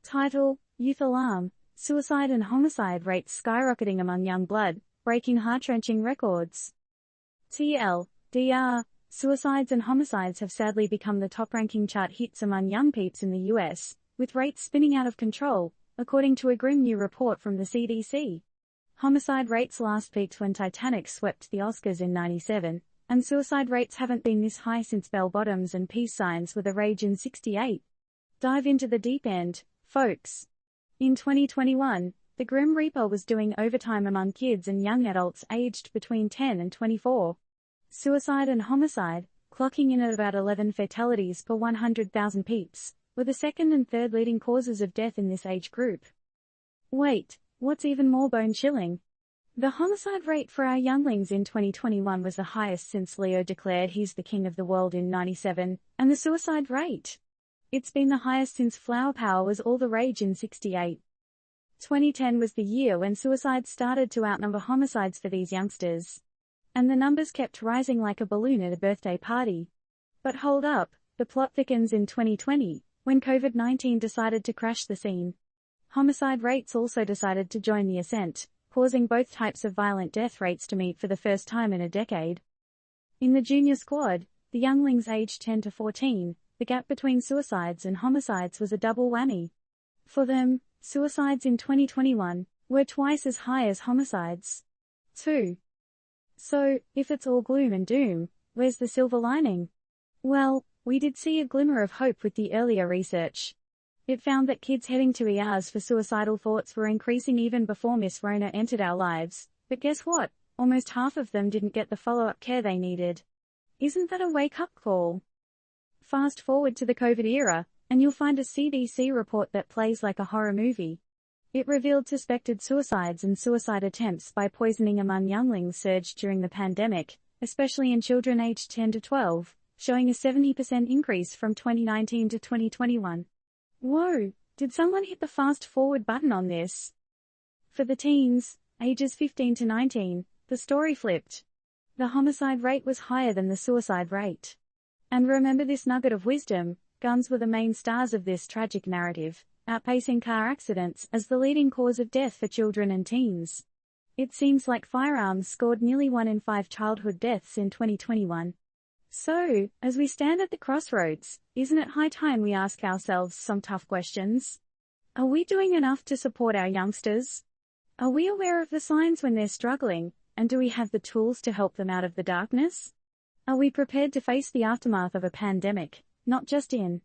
Title: Youth Alarm, Suicide and Homicide Rates Skyrocketing Among Young Blood, Breaking Heart-Wrenching Records. TLDR, suicides and homicides have sadly become the top-ranking chart hits among young peeps in the US, with rates spinning out of control, according to a grim new report from the CDC. Homicide rates last peaked when Titanic swept the Oscars in '97, and suicide rates haven't been this high since bell bottoms and peace signs were the rage in '68. Dive into the deep end, folks. In 2021, the Grim Reaper was doing overtime among kids and young adults aged between 10 and 24. Suicide and homicide, clocking in at about 11 fatalities per 100,000 peeps, were the second and third leading causes of death in this age group. Wait, what's even more bone-chilling? The homicide rate for our younglings in 2021 was the highest since Leo declared he's the king of the world in '97, and the suicide rate? It's been the highest since flower power was all the rage in '68. 2010 was the year when suicides started to outnumber homicides for these youngsters. And the numbers kept rising like a balloon at a birthday party. But hold up, the plot thickens in 2020, when COVID-19 decided to crash the scene. Homicide rates also decided to join the ascent, causing both types of violent death rates to meet for the first time in a decade. In the junior squad, the younglings aged 10 to 14, the gap between suicides and homicides was a double whammy. For them, suicides in 2021 were twice as high as homicides. 2. So, if it's all gloom and doom, where's the silver lining? Well, we did see a glimmer of hope with the earlier research. It found that kids heading to ERs for suicidal thoughts were increasing even before Miss Rona entered our lives, but guess what? Almost half of them didn't get the follow-up care they needed. Isn't that a wake-up call? Fast forward to the COVID era, and you'll find a CDC report that plays like a horror movie. It revealed suspected suicides and suicide attempts by poisoning among younglings surged during the pandemic, especially in children aged 10 to 12, showing a 70% increase from 2019 to 2021. Whoa, did someone hit the fast forward button on this? For the teens, ages 15 to 19, the story flipped. The homicide rate was higher than the suicide rate. And remember this nugget of wisdom: guns were the main stars of this tragic narrative, outpacing car accidents as the leading cause of death for children and teens. It seems like firearms scored nearly 1 in 5 childhood deaths in 2021. So, as we stand at the crossroads, isn't it high time we ask ourselves some tough questions? Are we doing enough to support our youngsters? Are we aware of the signs when they're struggling, and do we have the tools to help them out of the darkness? Are we prepared to face the aftermath of a pandemic, not just in